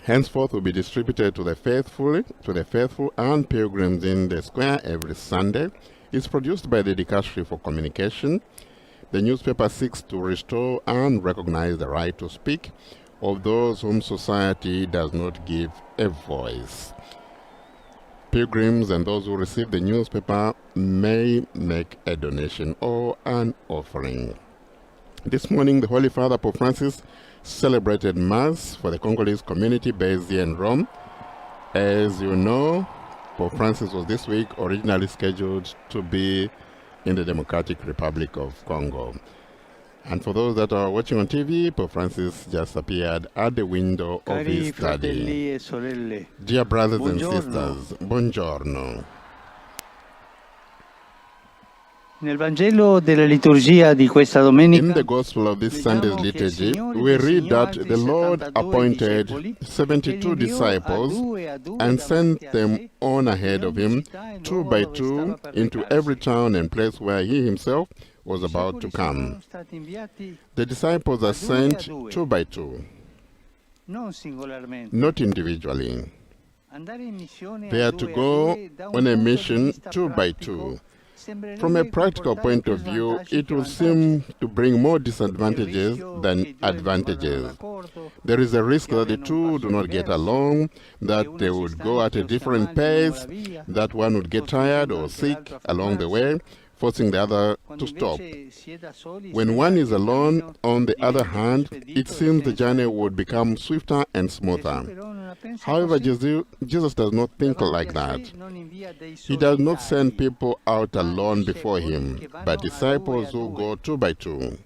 henceforth will be distributed to the faithful and pilgrims in the square every Sunday. It's produced by the Dicastery for Communication. The newspaper seeks to restore and recognize the right to speak of those whom society does not give a voice. Pilgrims and those who receive the newspaper may make a donation or an offering. This morning, the Holy Father Pope Francis celebrated Mass for the Congolese community based here in Rome. As you know, Pope Francis was this week originally scheduled to be in the Democratic Republic of Congo. And for those that are watching on TV, Pope Francis just appeared at the window of his study. Dear brothers and sisters, buongiorno. Nel Vangelo della liturgia di questa domenica, in the Gospel of this Sunday's liturgy, we read that the Lord appointed 72 disciples and sent them on ahead of him, 2 by 2, into every town and place where he himself was about to come. The disciples are sent 2 by 2, not individually. They are to go on a mission 2 by 2. From a practical point of view, it will seem to bring more disadvantages than advantages. There is a risk that the two do not get along, that they would go at a different pace, that one would get tired or sick along the way, forcing the other to stop. When one is alone, on the other hand, it seems the journey would become swifter and smoother. However, Jesus does not think like that. He does not send people out alone before him, but disciples who go 2 by 2.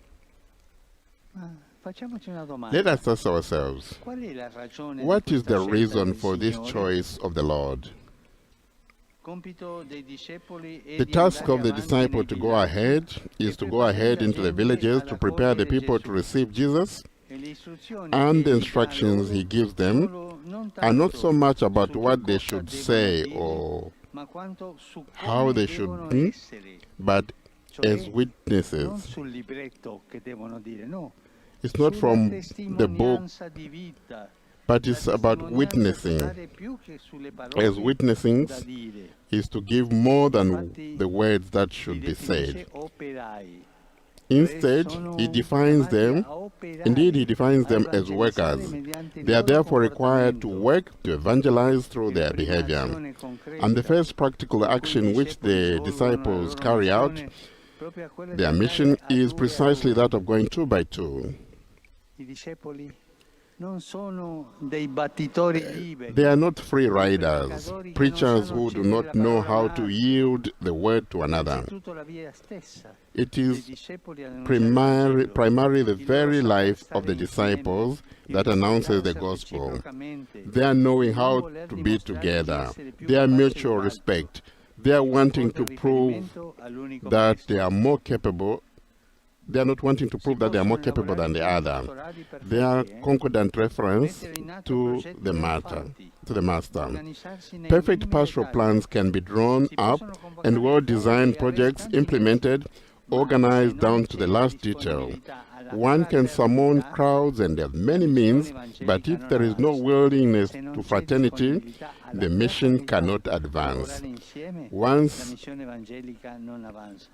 Let us ask ourselves, what is the reason for this choice of the Lord? The task of the disciple to go ahead is to go ahead into the villages to prepare the people to receive Jesus, and the instructions he gives them are not so much about what they should say or how they should be, but as witnesses. It's not from the book, but it's about witnessing. As witnessing is to give more than the words that should be said. Instead, he defines them, indeed he defines them as workers. They are therefore required to work, to evangelize through their behavior. And the first practical action which the disciples carry out, their mission, is precisely that of going 2 by 2. They are not free riders, preachers who do not know how to yield the word to another. It is primarily the very life of the disciples that announces the gospel. They are knowing how to be together, their mutual respect, they are wanting to prove that they are more capable. They are not wanting to prove that they are more capable than the other. They are concordant reference to the Master. Perfect pastoral plans can be drawn up and well-designed projects implemented, organized down to the last detail. One can summon crowds and have many means, but if there is no willingness to fraternity, the mission cannot advance. Once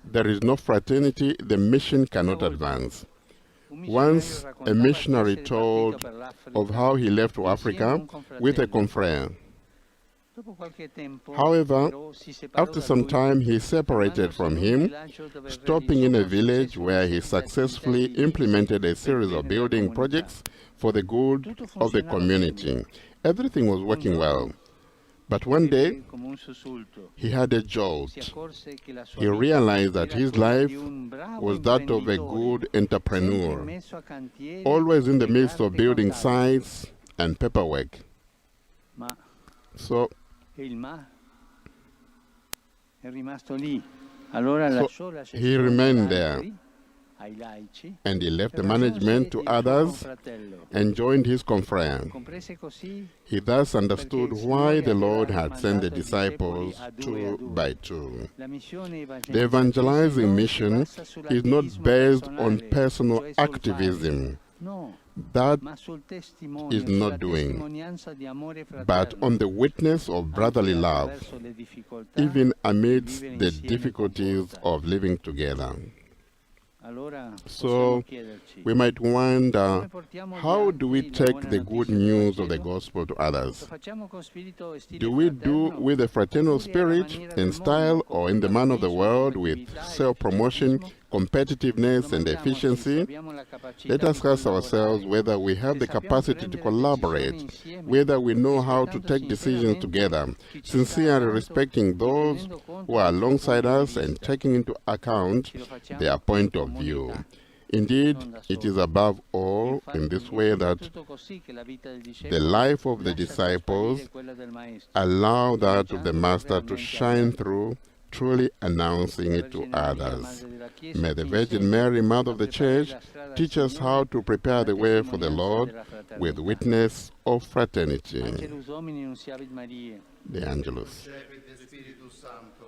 there is no fraternity, the mission cannot advance. Once a missionary told of how he left for Africa with a confrere. However, after some time he separated from him, stopping in a village where he successfully implemented a series of building projects for the good of the community. Everything was working well. But one day, he had a jolt. He realized that his life was that of a good entrepreneur, always in the midst of building sites and paperwork. So he remained there, and he left the management to others and joined his confrere. He thus understood why the Lord had sent the disciples 2 by 2. The evangelizing mission is not based on personal activism, That is not doing, but on the witness of brotherly love, even amidst the difficulties of living together. So we might wonder, how do we take the good news of the gospel to others? Do we do with a fraternal spirit, in style, or in the manner of the world, with self-promotion, competitiveness, and efficiency? Let us ask ourselves whether we have the capacity to collaborate, whether we know how to take decisions together, sincerely respecting those who are alongside us and taking into account their point of view. Indeed, it is above all in this way that the life of the disciples allow that of the Master to shine through, truly announcing it to others. May the Virgin Mary, Mother of the Church, teach us how to prepare the way for the Lord with witness of fraternity. The Angelus.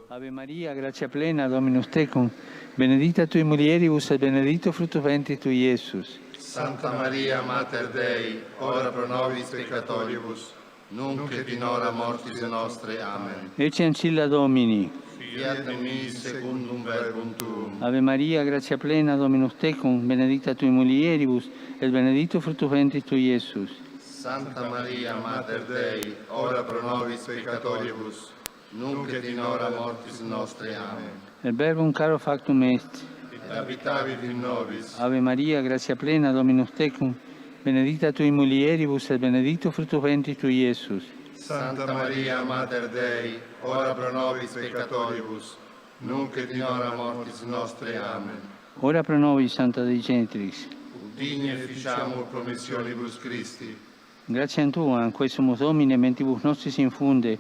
Ave Maria, gratia plena, Dominus tecum, benedicta tui mulieribus et benedictus fructus ventris tui, Iesus. Santa Maria, Mater Dei, ora pro nobis peccatoribus, nunc et in hora mortis nostre. Amen. Ecce ancilla Domini. Fiat mi secundum verbum tuum. Ave Maria, gratia plena, Dominus tecum, benedicta tui mulieribus et benedictus fructus ventris tui, Iesus. Santa Maria, Mater Dei, ora pro nobis peccatoribus, nunc et in hora mortis nostre. Amen. Et verbum caro factum est. Et habitavit in nobis. Ave Maria, gratia plena, Dominus tecum, benedicta tui mulieribus et benedictus fructus ventris tui, Iesus. Santa Maria, Mater Dei, ora pro nobis peccatoribus, nunc et in hora mortis nostre. Amen. Ora pro nobis, Santa Dei Genitrix. Digne ficiamur promissionibus Christi. Grazie a Tua, quesumus Domine, mentibus nostris infunde,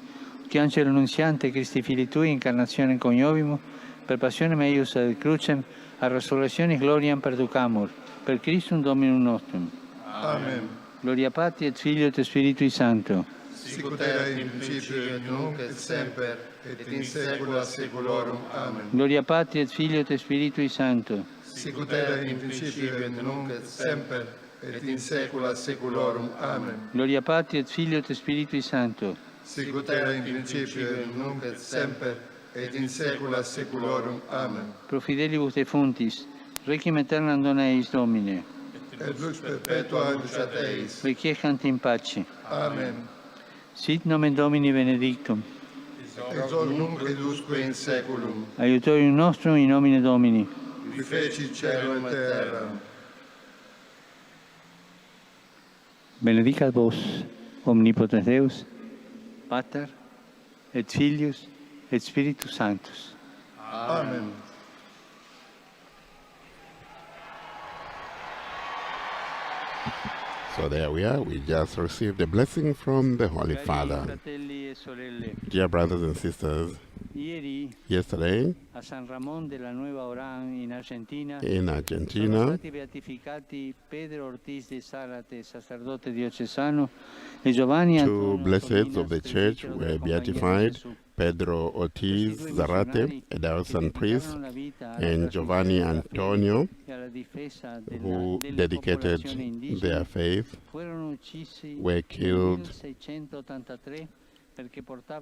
che Angelo Annunziante, Christi Fili Tui, incarnazione coniovimus, per passione meius ad crucem, a resurrectionis gloriam perducamur, per Christum Dominum nostrum. Amen. Gloria Patri et Filio et Spiritui Sancto. Sicut erat in principio et nunc et semper et in saecula saeculorum. Amen. Gloria Patri et Filio et Spiritui Sancto. Sicut erat in principio et nunc et semper et in saecula saeculorum. Amen. Gloria Patri et Filio et Spiritui Sancto. Sicut erat in principio et nunc et semper et in saecula saeculorum. Amen. Pro fidelibus defuntis, requiem aeternam dona eis Domine. Et lux perpetua inducat eis. Requiescant in pace. Amen. Sit nomen Domini benedictum. Ex hoc nunc et usque in saeculum. Aiutorium nostrum in nomine Domini. Qui feci cielo et terra. Benedicat vos, omnipotens Deus, Pater, et Filius, et Spiritus Sanctus. Amen. So there we are. We just received a blessing from the Holy Father. Dear brothers and sisters, yesterday a San Ramón de la Nueva Orán in Argentina, Argentina, sono stati beatificati Pedro Ortiz de Zárate, sacerdote diocesano, e Giovanni two Antonio blesseds Colinas, of the church presbitero were della Compagnia di beatified, Gesù. Pedro Ortiz Zarate, a diocesan priest, and Giovanni Antonio, who dedicated their faith, were killed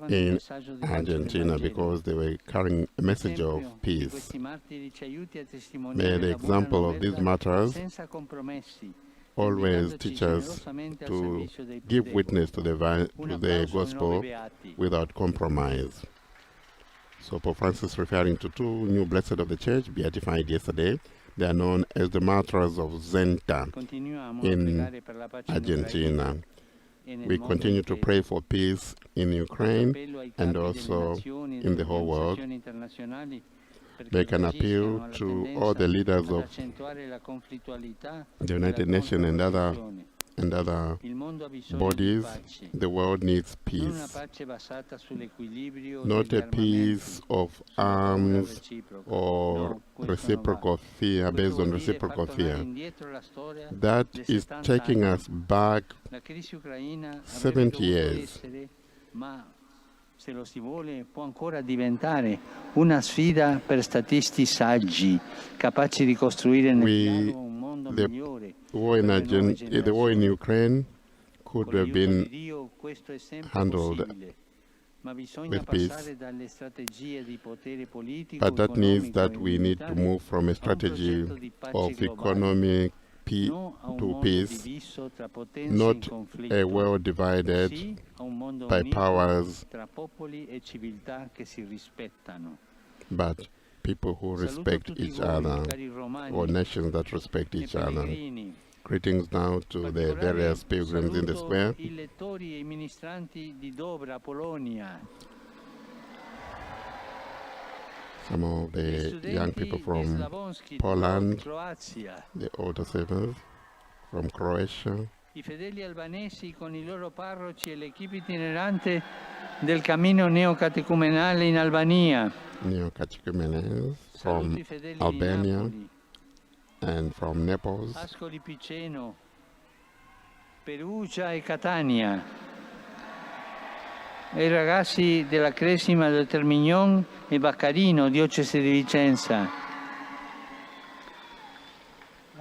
in Argentina because they were carrying a message of peace. May the example of these martyrs always teach us to give witness to the gospel without compromise. So Pope Francis, referring to two new blessed of the church beatified yesterday, they are known as the martyrs of Zenta in Argentina. We continue to pray for peace in Ukraine and also in the whole world. Make an appeal to all the leaders of the United Nations and other bodies. The world needs peace, not a peace of arms or reciprocal fear, based on reciprocal fear. That is taking us back 70 years. Se lo si vuole, può ancora diventare una sfida per statisti saggi, capaci di costruire nel dialogo un mondo migliore. the war in Ukraine could have been handled with peace, but that means that we need to move from a strategy of economic to peace, not a world divided by powers, but people who respect each other, or nations that respect each other. Greetings now to the various pilgrims in the square. Some of the young people from Poland, the older servants from Croatia, I fedeli albanesi con I loro parroci e l'equipe itinerante del cammino neocatecumenale in Albania. Neo-catechumenals from Albania and from Naples, Ascoli Piceno, Perugia e Catania. E I ragazzi della Cresima del Termignon e Baccarino, diocesi di Vicenza.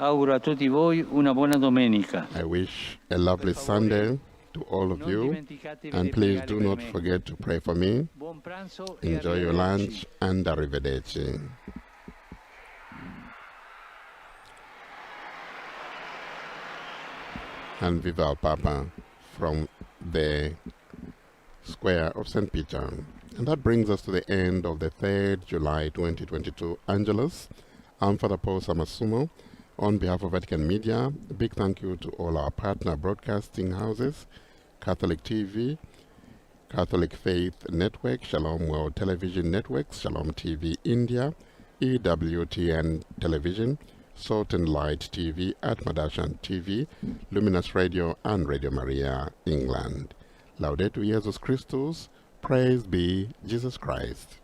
Auguro a tutti voi una buona domenica. I wish a lovely Sunday to all of you, and please do not forget to pray for me. Enjoy your lunch and arrivederci. And viva el Papa from the square of St. Peter. And that brings us to the end of the 3rd July 2022 Angelus. I'm Father Paul Samasumo. On behalf of Vatican Media, a big thank you to all our partner broadcasting houses, Catholic TV, Catholic Faith Network, Shalom World Television Networks, Shalom TV India, EWTN Television, Salt and Light TV, Atmadashan TV, Luminous Radio, and Radio Maria, England. Laudetur Jesus Christus, praise be Jesus Christ.